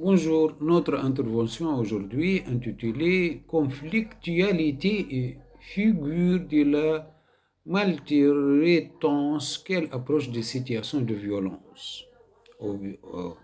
Bonjour, notre intervention aujourd'hui intitulée Conflictualité et figure de la maltraitance, quelle approche des situations de violence. Au- au-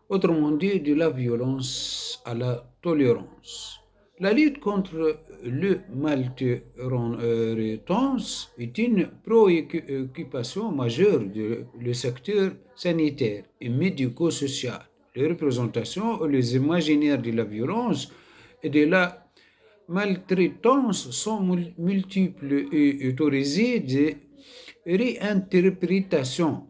Autrement dit, de la violence à la tolérance. La lutte contre le maltraitance est une préoccupation majeure du secteur sanitaire et médico-social. Les représentations et les imaginaires de la violence et de la maltraitance sont multiples et autorisées des réinterprétations.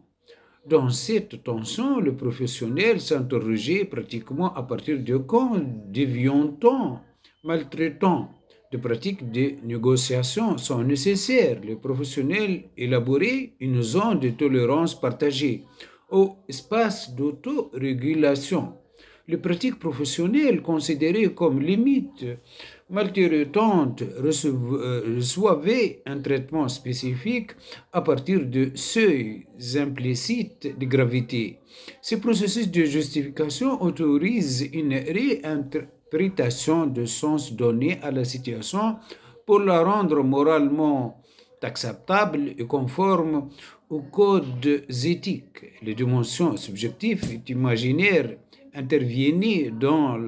Dans cette tension, le professionnel s'interrogeait pratiquement à partir de quand devient-on maltraitant. Des pratiques de négociation sont nécessaires. Les professionnels élaboraient une zone de tolérance partagée ou espace d'autorégulation. Les pratiques professionnelles considérées comme limites maltraitantes reçoivaient un traitement spécifique à partir de seuils implicites de gravité. Ce processus de justification autorise une réinterprétation de sens donné à la situation pour la rendre moralement acceptable et conforme aux codes éthiques. Les dimensions subjectives et imaginaires interviennent dans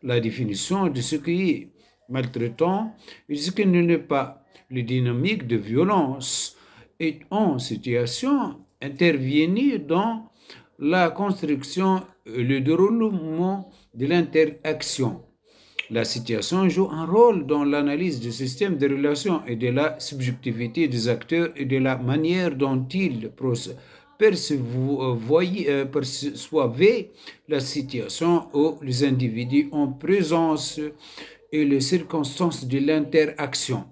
la définition de ce qui est maltraitant et ce qui ne l'est pas. Les dynamiques de violence et en situation interviennent dans la construction et le déroulement de l'interaction. La situation joue un rôle dans l'analyse du système de relations et de la subjectivité des acteurs et de la manière dont ils perçoivent la situation où les individus en présence et les circonstances de l'interaction.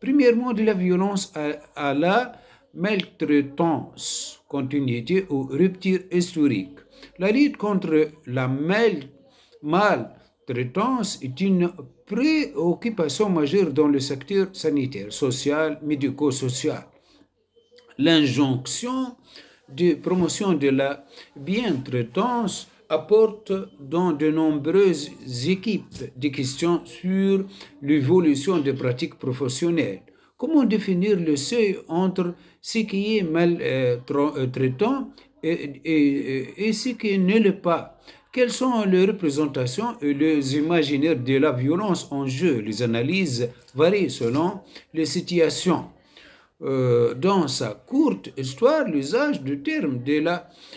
Premièrement, de la violence à la maltraitance, continuité ou rupture historique. La lutte contre la maltraitance est une préoccupation majeure dans le secteur sanitaire, social, médico-social. L'injonction de promotion de la bientraitance apporte dans de nombreuses équipes des questions sur l'évolution des pratiques professionnelles. Comment définir le seuil entre ce qui est maltraitant et ce qui ne l'est pas? Quelles sont les représentations et les imaginaires de la violence en jeu? Les analyses varient selon les situations. Dans sa courte histoire, l'usage du terme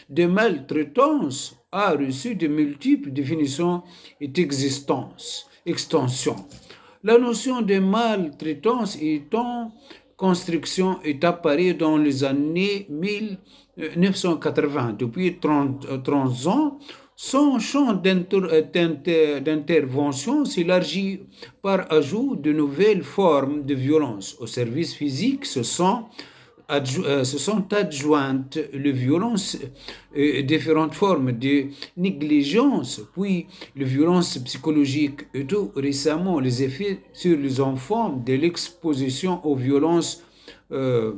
de maltraitance a reçu de multiples définitions et extensions. La notion de maltraitance est en construction est apparue dans les années 1980. Depuis 30 ans, son champ d'intervention s'élargit par ajout de nouvelles formes de violence. Au service physique se sont adjointes les violences, différentes formes de négligence, puis les violences psychologiques et tout récemment les effets sur les enfants de l'exposition aux violences. euh,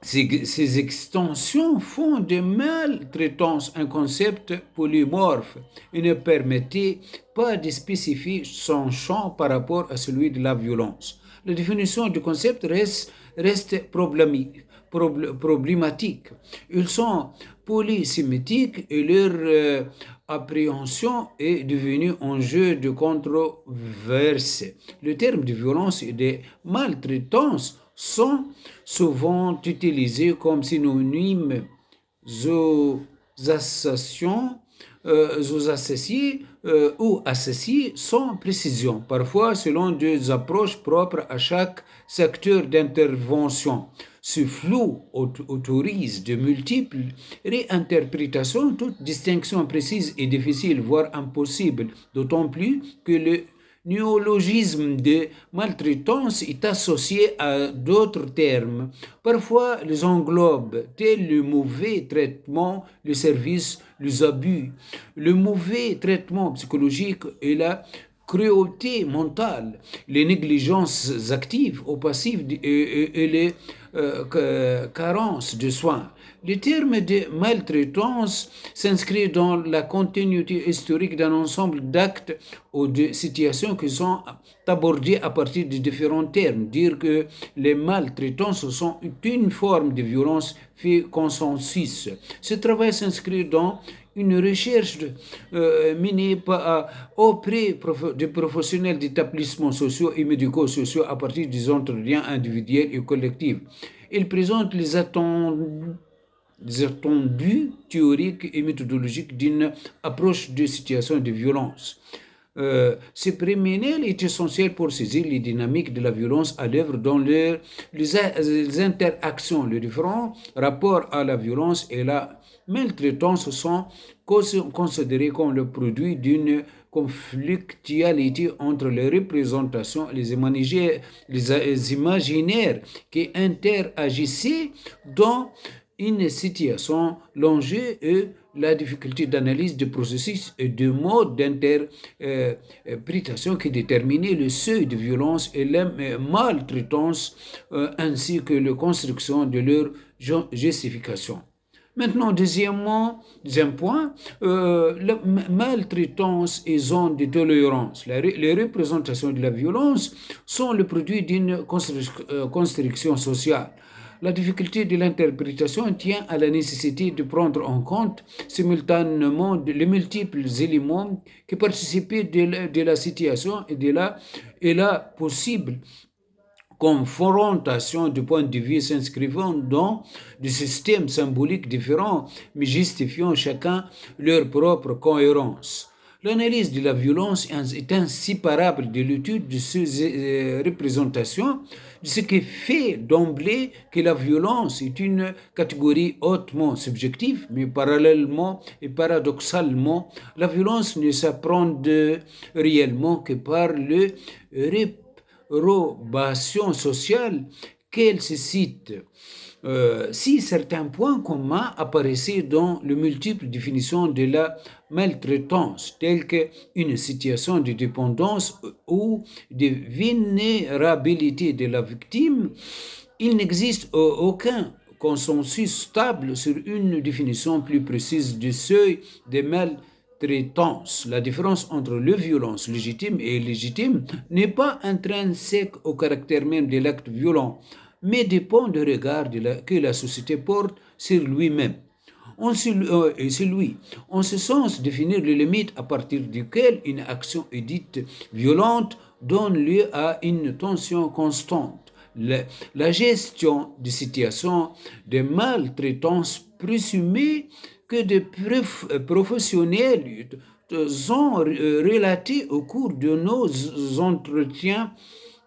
ces extensions font de maltraitance un concept polymorphe et ne permettaient pas de spécifier son champ par rapport à celui de la violence. La définition du concept reste problématique. Ils sont polysémiques et leur appréhension est devenue un jeu de controverse. Le terme de violence et de maltraitance sont souvent utilisés comme synonymes aux associations, aux associés ou associés sans précision, parfois selon des approches propres à chaque secteur d'intervention. Ce flou autorise de multiples réinterprétations. Toute distinction précise est difficile, voire impossible, d'autant plus que le néologisme de maltraitance est associé à d'autres termes. Parfois, les englobe, tels le mauvais traitement, le service, les abus, le mauvais traitement psychologique et la cruauté mentale, les négligences actives ou passives et les carences de soins. Le terme de maltraitance s'inscrit dans la continuité historique d'un ensemble d'actes ou de situations qui sont abordés à partir de différents termes. Dire que les maltraitances sont une forme de violence fait consensus. Ce travail s'inscrit dans une recherche menée auprès des professionnels d'établissements sociaux et médico-sociaux à partir des entretiens individuels et collectifs. Il présente les attendus théoriques et méthodologiques d'une approche de situation de violence. Ce préménel est essentiel pour saisir les dynamiques de la violence à l'œuvre dans les interactions. Les différents rapports à la violence et la maltraitance sont considérés comme le produit d'une conflictualité entre les représentations et les imaginaires qui interagissaient dans une situation. L'enjeu est la difficulté d'analyse du processus et du mode d'interprétation qui déterminait le seuil de violence et la maltraitance ainsi que la construction de leur justification. Maintenant, deuxième point, la maltraitance et zone de tolérance. Les représentations de la violence sont le produit d'une construction sociale. La difficulté de l'interprétation tient à la nécessité de prendre en compte simultanément les multiples éléments qui participaient de la situation et la possible confrontation de points de vue s'inscrivant dans des systèmes symboliques différents, mais justifiant chacun leur propre cohérence. L'analyse de la violence est inséparable de l'étude de ces représentations, ce qui fait d'emblée que la violence est une catégorie hautement subjective, mais parallèlement et paradoxalement, la violence ne s'apprend réellement que par le réprobation sociale qu'elle suscite. Si certains points communs apparaissaient dans les multiples définitions de la maltraitance, telles qu'une situation de dépendance ou de vulnérabilité de la victime, il n'existe aucun consensus stable sur une définition plus précise du seuil de maltraitance. La différence entre la violence légitime et illégitime n'est pas intrinsèque au caractère même de l'acte violent, mais dépend du regard que la société porte sur lui-même. En ce sens, définir les limites à partir duquel une action est dite violente donne lieu à une tension constante. La gestion des situations de maltraitance présumée que des professionnels ont relaté au cours de nos entretiens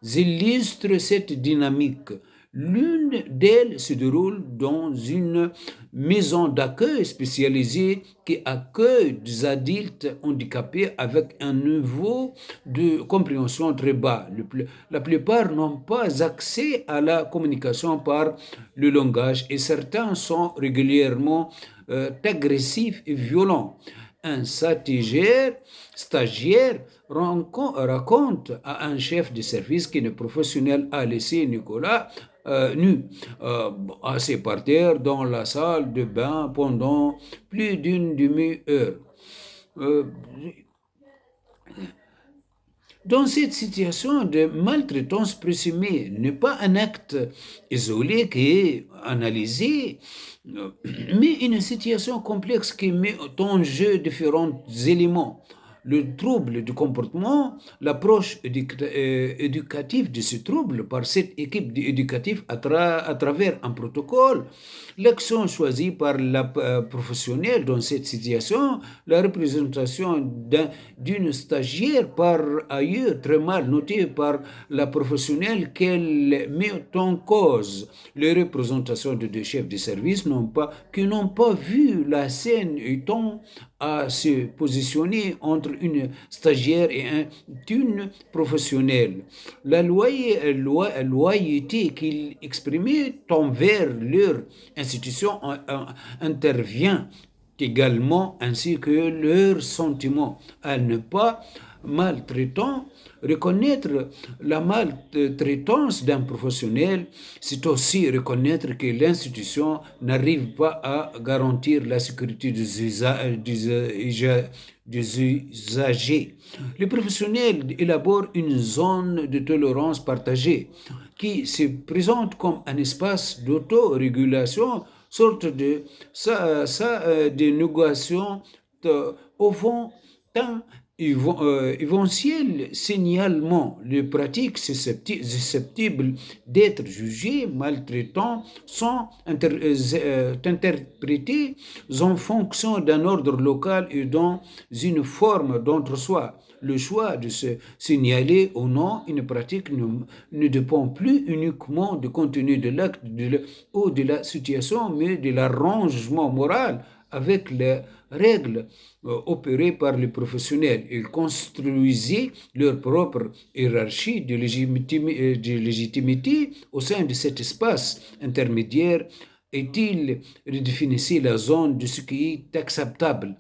illustre cette dynamique. L'une d'elles se déroule dans une maison d'accueil spécialisée qui accueille des adultes handicapés avec un niveau de compréhension très bas. La plupart n'ont pas accès à la communication par le langage et certains sont régulièrement agressifs et violents. Un stagiaire raconte à un chef de service qu'un professionnel a laissé Nicolas nu, assis par terre dans la salle de bain pendant plus d'une demi-heure. Dans cette situation de maltraitance présumée, n'est pas un acte isolé qui est analysé, mais une situation complexe qui met en jeu différents éléments. Le trouble du comportement, l'approche éducative de ce trouble par cette équipe éducative à travers un protocole, l'action choisie par la professionnelle dans cette situation, la représentation d'une stagiaire par ailleurs très mal notée par la professionnelle qu'elle met en cause. Les représentations de deux chefs de service qui n'ont pas vu la scène étant à se positionner entre une stagiaire et une professionnelle. La loyauté qu'ils exprimaient envers leur institution intervient également, ainsi que leur sentiment à ne pas maltraitant. Reconnaître la maltraitance d'un professionnel, c'est aussi reconnaître que l'institution n'arrive pas à garantir la sécurité des usagers. Les professionnels élaborent une zone de tolérance partagée qui se présente comme un espace d'autorégulation, sorte de de négociation au fond tant éventuel signalement. Les pratiques susceptibles d'être jugées maltraitantes sont interprétées en fonction d'un ordre local et dans une forme d'entre-soi. Le choix de se signaler ou non une pratique ne dépend plus uniquement du contenu de l'acte ou de la situation, mais de l'arrangement moral avec les règles opérées par les professionnels. Ils construisaient leur propre hiérarchie de légitimité au sein de cet espace intermédiaire et ils redéfinissaient la zone de ce qui est acceptable.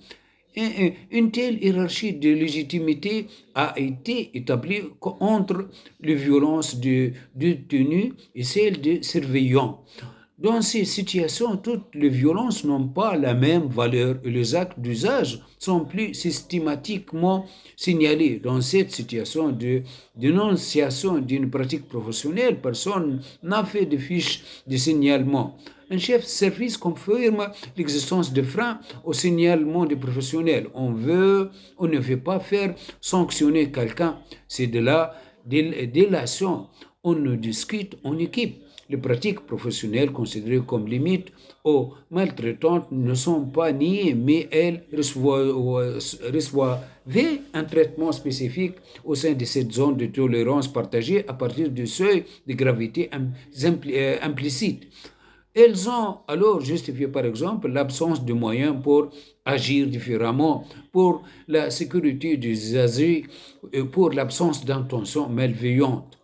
Une telle hiérarchie de légitimité a été établie entre les violences de détenus et celles de surveillants. Dans ces situations, toutes les violences n'ont pas la même valeur et les actes d'usage sont plus systématiquement signalés. Dans cette situation de dénonciation d'une pratique professionnelle, personne n'a fait de fiche de signalement. Un chef de service confirme l'existence de freins au signalement des professionnels. On ne veut pas faire sanctionner quelqu'un. C'est de la délation. On ne discute en équipe. Les pratiques professionnelles considérées comme limites ou maltraitantes ne sont pas niées, mais elles reçoivent un traitement spécifique au sein de cette zone de tolérance partagée à partir du seuil de gravité implicite. Elles ont alors justifié, par exemple, l'absence de moyens pour agir différemment, pour la sécurité des usagers et pour l'absence d'intention malveillante.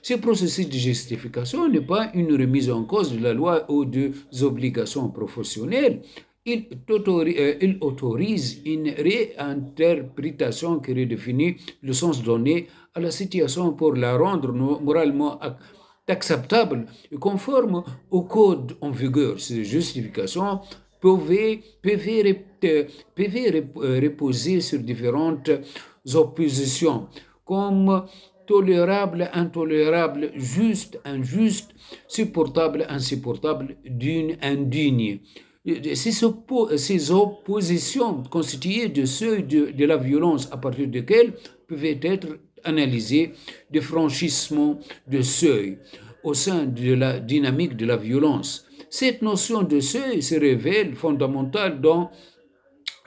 Ce processus de justification n'est pas une remise en cause de la loi ou des obligations professionnelles. Il autorise une réinterprétation qui redéfinit le sens donné à la situation pour la rendre moralement acceptable et conforme au code en vigueur. Ces justifications peuvent reposer sur différentes oppositions, comme tolérable, intolérable, juste, injuste, supportable, insupportable, digne, indigne. Ces oppositions constituées de seuils de la violence à partir desquels peuvent être analysées de franchissement de seuil au sein de la dynamique de la violence. Cette notion de seuil se révèle fondamentale dans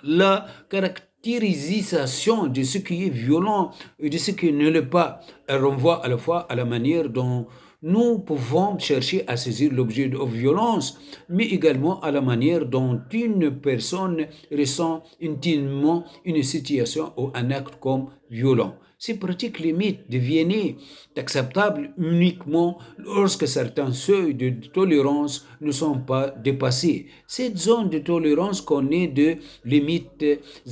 la caractérisation de ce qui est violent et de ce qui ne l'est pas. Elle renvoie à la fois à la manière dont nous pouvons chercher à saisir l'objet de violence, mais également à la manière dont une personne ressent intimement une situation ou un acte comme violent. Ces pratiques limites deviennent acceptables uniquement lorsque certains seuils de tolérance ne sont pas dépassés. Cette zone de tolérance connaît des limites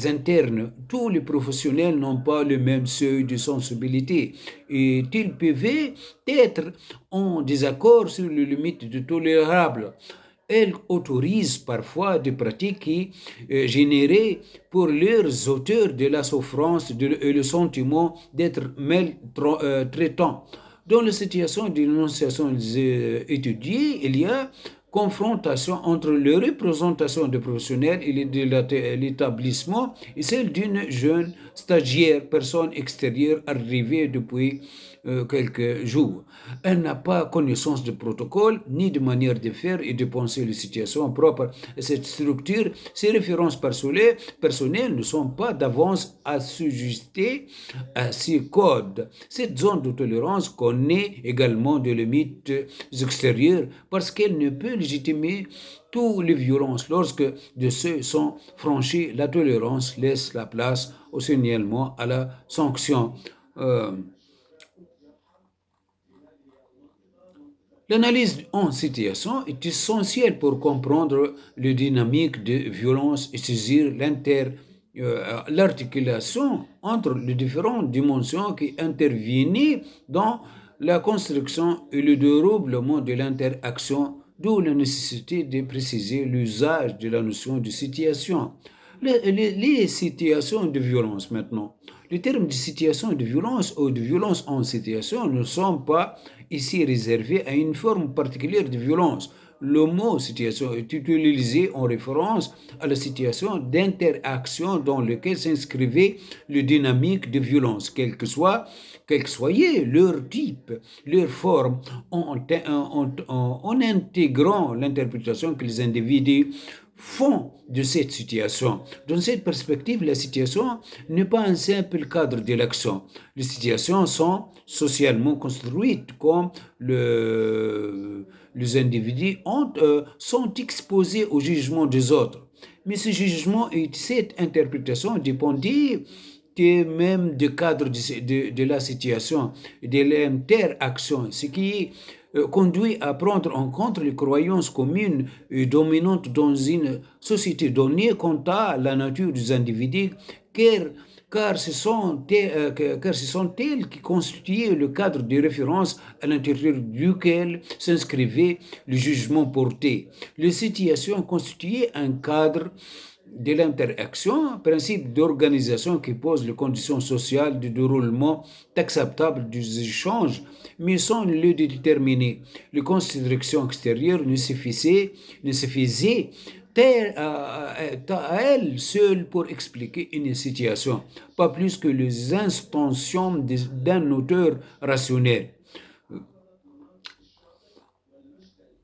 internes. Tous les professionnels n'ont pas le même seuil de sensibilité et ils peuvent être en désaccord sur les limites de tolérable. Elle autorise parfois des pratiques qui génèrent pour leurs auteurs de la souffrance et le sentiment d'être maltraitants. Dans les situations de dénonciation étudiées, il y a confrontation entre les représentations des professionnels et de l'établissement et celle d'une jeune stagiaire, personne extérieure arrivée depuis quelques jours. Elle n'a pas connaissance de protocole ni de manière de faire et de penser les situations propres à cette structure. Ces références personnelles ne sont pas d'avance assujettées à ces codes. Cette zone de tolérance connaît également des limites extérieures parce qu'elle ne peut légitimer toutes les violences. Lorsque de ceux sont franchis, la tolérance laisse la place au signalement, à la sanction. L'analyse en situation est essentielle pour comprendre les dynamiques de violence et saisir l'articulation entre les différentes dimensions qui intervenaient dans la construction et le déroulement de l'interaction, d'où la nécessité de préciser l'usage de la notion de situation. Les situations de violence maintenant. Les termes de situation de violence ou de violence en situation ne sont pas ici réservés à une forme particulière de violence. Le mot situation est utilisé en référence à la situation d'interaction dans laquelle s'inscrivait le dynamique de violence, quel que soit leur type, leur forme, en intégrant l'interprétation que les individus font de cette situation. Dans cette perspective, la situation n'est pas un simple cadre de l'action. Les situations sont socialement construites comme les individus sont exposés au jugement des autres. Mais ce jugement et cette interprétation dépendent même du cadre de la situation, de l'interaction, ce qui conduit à prendre en compte les croyances communes et dominantes dans une société donnée quant à la nature des individus, car, car ce sont elles qui constituaient le cadre de référence à l'intérieur duquel s'inscrivait le jugement porté. Les situations constituaient un cadre de l'interaction, principe d'organisation qui pose les conditions sociales de déroulement acceptable des échanges, mais sans le déterminer. Les considérations extérieures ne suffisaient à elles seules pour expliquer une situation, pas plus que les intentions d'un auteur rationnel.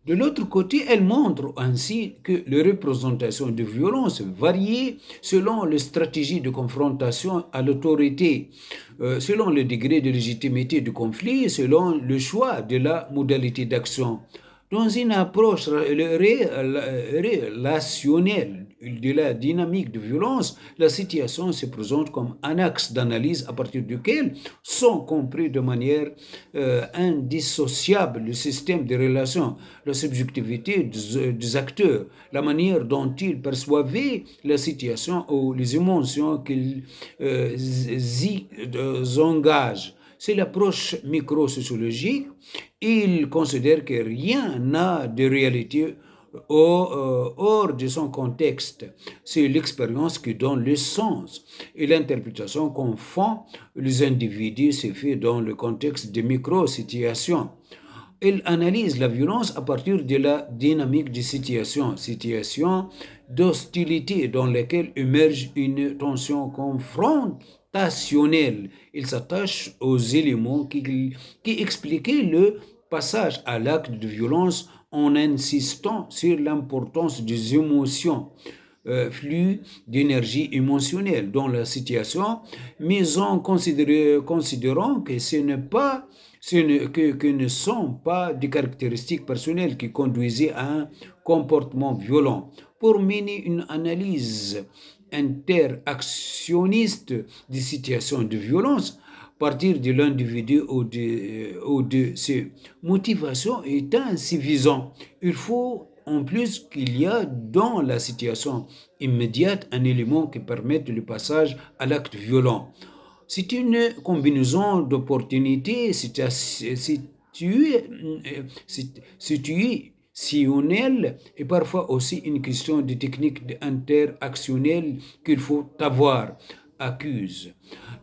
De l'autre côté, elle montre ainsi que les représentations de violence varient selon les stratégies de confrontation à l'autorité, selon le degré de légitimité du conflit, selon le choix de la modalité d'action. Dans une approche relationnelle de la dynamique de violence, la situation se présente comme un axe d'analyse à partir duquel sont compris de manière indissociable le système de relations, la subjectivité des acteurs, la manière dont ils perçoivent la situation ou les émotions qu'ils y engagent. C'est l'approche micro-sociologique. Il considère que rien n'a de réalité hors de son contexte. C'est l'expérience qui donne le sens et l'interprétation qu'on fait les individus se fait dans le contexte de micro-situations. Il analyse la violence à partir de la dynamique des situations d'hostilité dans lesquelles émerge une tension confrontationnelle. Il s'attache aux éléments qui expliquaient le passage à l'acte de violence en insistant sur l'importance des émotions, flux d'énergie émotionnelle dans la situation, mais en considérant que que ne sont pas des caractéristiques personnelles qui conduisaient à un comportement violent. Pour mener une analyse interactionniste des situations de violence, partir de l'individu ou de ses motivations est insuffisant. Il faut en plus qu'il y a dans la situation immédiate un élément qui permette le passage à l'acte violent. C'est une combinaison d'opportunités situationnelles et parfois aussi une question de technique interactionnelle qu'il faut avoir accuse.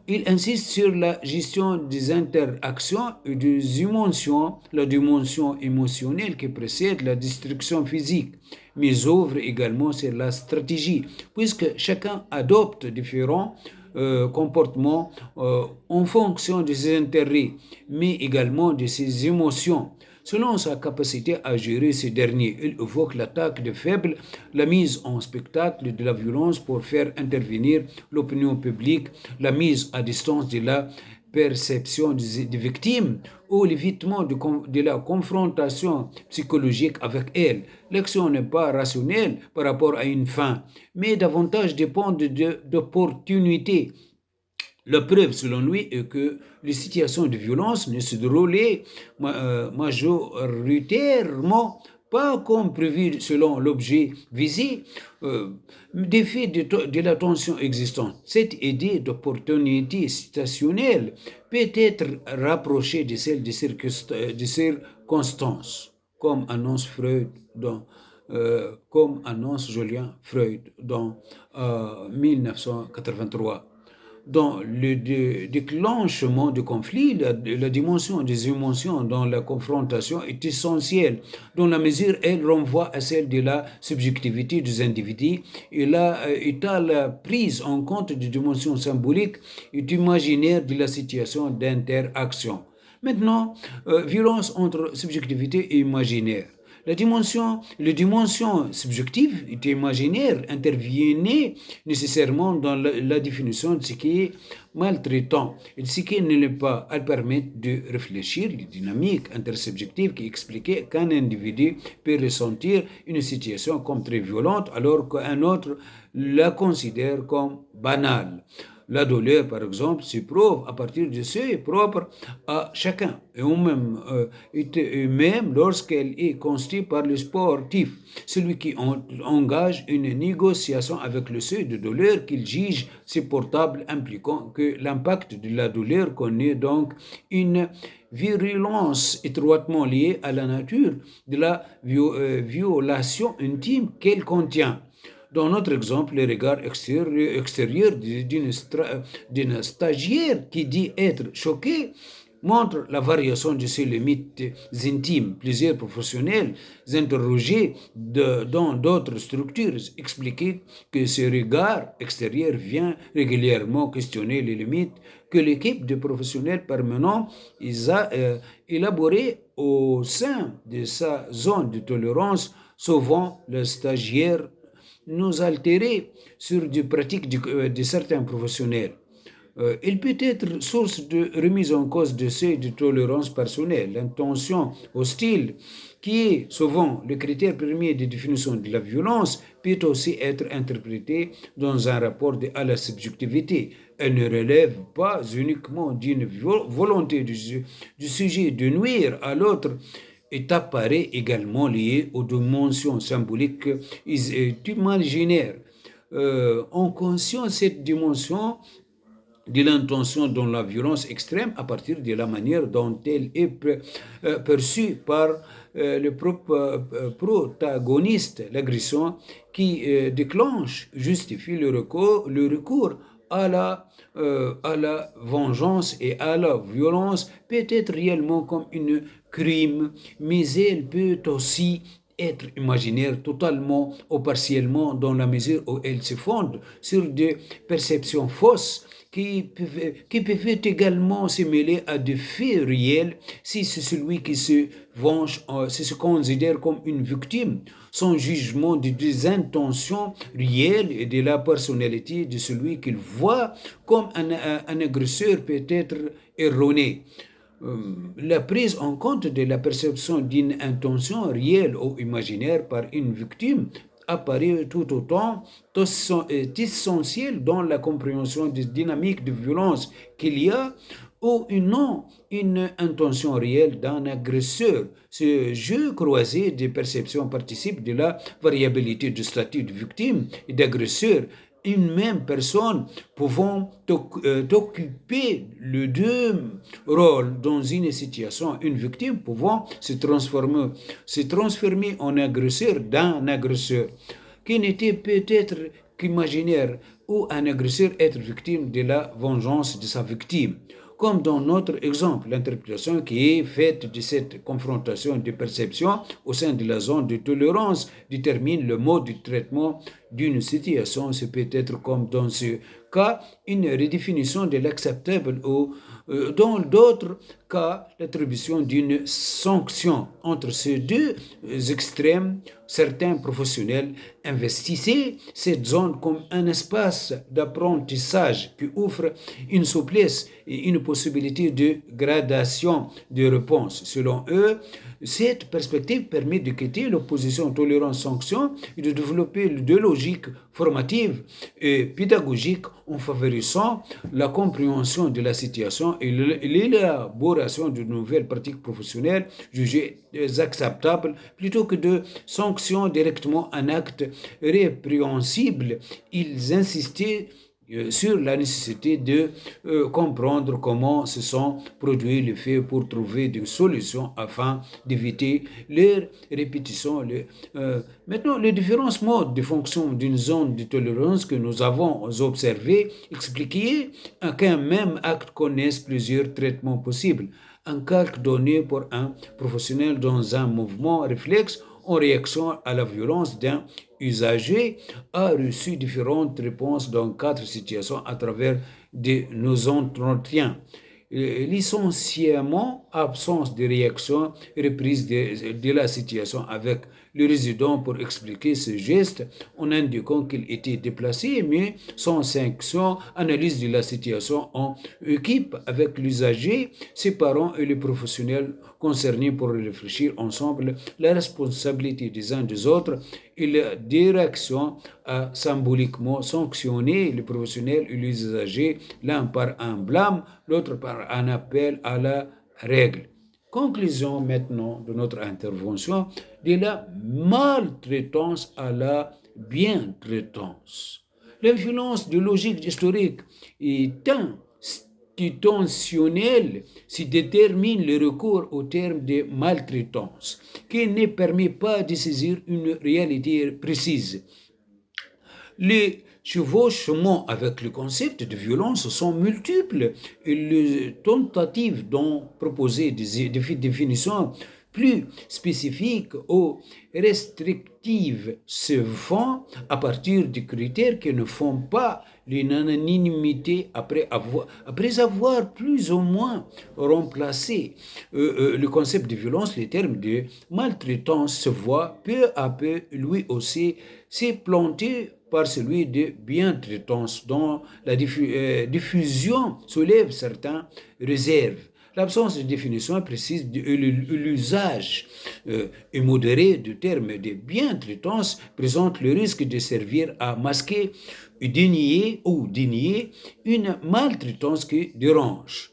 Il insiste sur la gestion des interactions et des émotions, la dimension émotionnelle qui précède la destruction physique, mais ouvre également sur la stratégie, puisque chacun adopte différents comportements en fonction de ses intérêts, mais également de ses émotions. Selon sa capacité à gérer ces derniers, il évoque l'attaque des faibles, la mise en spectacle de la violence pour faire intervenir l'opinion publique, la mise à distance de la perception des victimes ou l'évitement de la confrontation psychologique avec elles. L'action n'est pas rationnelle par rapport à une fin, mais davantage dépend d'opportunités. La preuve, selon lui, est que les situations de violence ne se déroulaient majoritairement pas comme prévu selon l'objet visé, des faits de la tension existante. Cette idée d'opportunité situationnelle peut être rapprochée de celle de circonstances, comme annonce Julien Freud dans 1983. Dans le déclenchement du conflit, la dimension des émotions dans la confrontation est essentielle, dans la mesure où elle renvoie à celle de la subjectivité des individus et à la prise en compte des dimensions symboliques et imaginaires de la situation d'interaction. Maintenant, violence entre subjectivité et imaginaire. Les dimensions subjectives et imaginaires interviennent nécessairement dans la définition de ce qui est maltraitant et de ce qui ne l'est pas. Elles permettent de réfléchir les dynamiques intersubjectives qui expliquent qu'un individu peut ressentir une situation comme très violente alors qu'un autre la considère comme banale. La douleur, par exemple, s'éprouve à partir de ce qui est propre à chacun, et même lorsqu'elle est constituée par le sportif, celui qui engage une négociation avec le seuil de douleur qu'il juge supportable, impliquant que l'impact de la douleur connaît donc une virulence étroitement liée à la nature de la violation intime qu'elle contient. Dans notre exemple, le regard extérieur d'une stagiaire qui dit être choquée montre la variation de ses limites intimes. Plusieurs professionnels interrogés dans d'autres structures expliquaient que ce regard extérieur vient régulièrement questionner les limites que l'équipe de professionnels permanents a élaborées au sein de sa zone de tolérance. Souvent, le stagiaire nous altérer sur des pratiques de certains professionnels. Il peut être source de remise en cause de seuil de tolérance personnelle. L'intention hostile, qui est souvent le critère premier de définition de la violence, peut aussi être interprétée dans un rapport à la subjectivité. Elle ne relève pas uniquement d'une volonté du sujet de nuire à l'autre, et apparaît également lié aux dimensions symboliques et imaginaires. En conscience, cette dimension de l'intention dans la violence extrême à partir de la manière dont elle est perçue par le protagoniste. L'agression qui déclenche justifie le recours à la vengeance et à la violence peut être réellement comme une crime, mais elle peut aussi être imaginaire totalement ou partiellement dans la mesure où elle se fonde sur des perceptions fausses qui peuvent également se mêler à des faits réels si c'est celui qui se venge se considère comme une victime. Son jugement des intentions réelles et de la personnalité de celui qu'il voit comme un agresseur peut être erroné. La prise en compte de la perception d'une intention réelle ou imaginaire par une victime apparaît tout autant essentiel dans la compréhension des dynamiques de violence qu'il y a ou non une intention réelle d'un agresseur. Ce jeu croisé des perceptions participe de la variabilité du statut de victime et d'agresseur. Une même personne pouvant occuper les deux rôles dans une situation, une victime pouvant se transformer en agresseur d'un agresseur, qui n'était peut-être qu'imaginaire, ou un agresseur être victime de la vengeance de sa victime. Comme dans notre exemple, l'interprétation qui est faite de cette confrontation de perception au sein de la zone de tolérance détermine le mode de traitement d'une situation. C'est peut-être comme dans ce cas une redéfinition de l'acceptable ou dans d'autres cas l'attribution d'une sanction. Entre ces deux extrêmes, certains professionnels investissaient cette zone comme un espace d'apprentissage qui offre une souplesse et une possibilité de gradation de réponse. Selon eux, cette perspective permet de quitter l'opposition tolérance-sanction et de développer deux logiques formatives et pédagogiques en favorisant la compréhension de la situation et l'élaboration de nouvelles pratiques professionnelles jugées acceptables plutôt que de sanctions directement un acte répréhensible. Ils insistaient sur la nécessité de comprendre comment se sont produits les faits pour trouver des solutions afin d'éviter leur répétition. Maintenant, les différents modes de fonction d'une zone de tolérance que nous avons observés expliquaient qu'un même acte connaisse plusieurs traitements possibles. Un calque donné pour un professionnel dans un mouvement réflexe en réaction à la violence d'un usager a reçu différentes réponses dans 4 situations à travers nos entretiens. Licenciement, absence de réaction, reprise de la situation avec le résident pour expliquer ce geste en indiquant qu'il était déplacé, mais sans sanction, analyse de la situation en équipe avec l'usager, ses parents et les professionnels concernés pour réfléchir ensemble la responsabilité des uns des autres et la direction a symboliquement sanctionné les professionnels et les usagers, l'un par un blâme, l'autre par un appel à la règle. Conclusion maintenant de notre intervention de la maltraitance à la bientraitance. L'influence de logique historique est institutionnelle si détermine le recours au terme de maltraitance, qui ne permet pas de saisir une réalité précise. Les chevauchements avec le concept de violence sont multiples et les tentatives d'en proposer des définitions plus spécifiques ou restrictives se font à partir de critères qui ne font pas l'unanimité après avoir plus ou moins remplacé le concept de violence, le terme de maltraitance se voit peu à peu lui aussi s'est planté par celui de bientraitance dont la diffusion soulève certaines réserves. L'absence de définition précise et l'usage immodéré du terme de bientraitance présente le risque de servir à masquer et dénier une maltraitance qui dérange.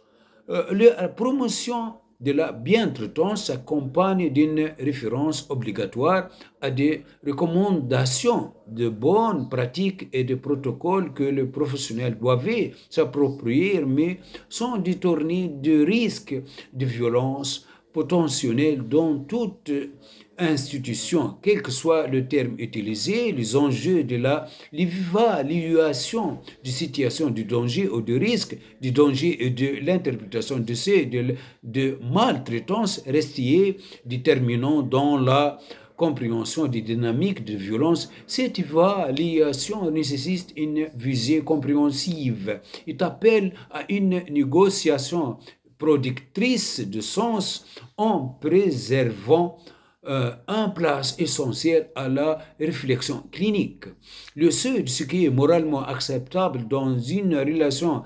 La promotion de la bientraitance s'accompagne d'une référence obligatoire à des recommandations de bonnes pratiques et de protocoles que le professionnel doivent s'approprier, mais sans détourner du risque de violence potentielle dans toute institution, quel que soit le terme utilisé, les enjeux de l'évaluation de situation du danger ou de risque du danger et de l'interprétation de ces de maltraitance restent déterminants dans la compréhension des dynamiques de violence. Cette évaluation nécessite une visée compréhensive et appelle à une négociation productrice de sens en préservant une place essentielle à la réflexion clinique. Le seuil de ce qui est moralement acceptable dans une relation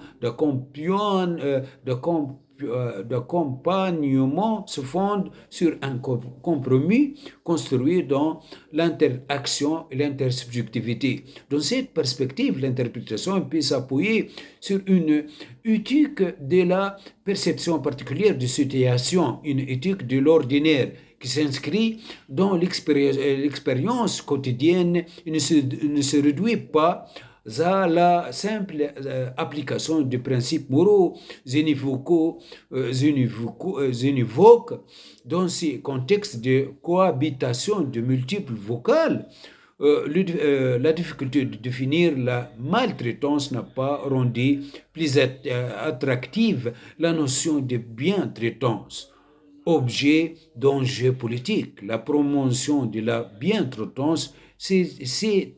d'accompagnement se fonde sur un compromis construit dans l'interaction et l'intersubjectivité. Dans cette perspective, l'interprétation peut s'appuyer sur une éthique de la perception particulière de situation, une éthique de l'ordinaire qui s'inscrit dans l'expérience quotidienne et ne se réduit pas à la simple application de principes moraux univoques dans ces contextes de cohabitation de multiples vocales. La difficulté de définir la maltraitance n'a pas rendu plus attractive la notion de bientraitance, objet d'enjeux politiques. La promotion de la bientraitance serait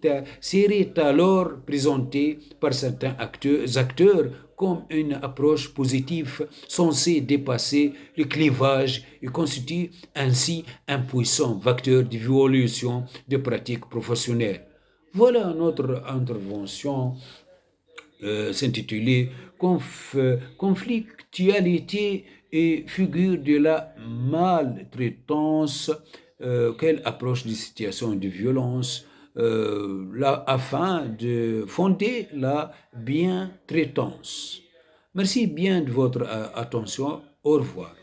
alors présentée par certains acteurs comme une approche positive censée dépasser le clivage et constitue ainsi un puissant vecteur d'évolution des pratiques professionnelles. Voilà notre intervention s'intitulait Conflictualité et figure de la maltraitance, quelle approche des situations de violence afin de fonder la bientraitance. Merci bien de votre attention. Au revoir.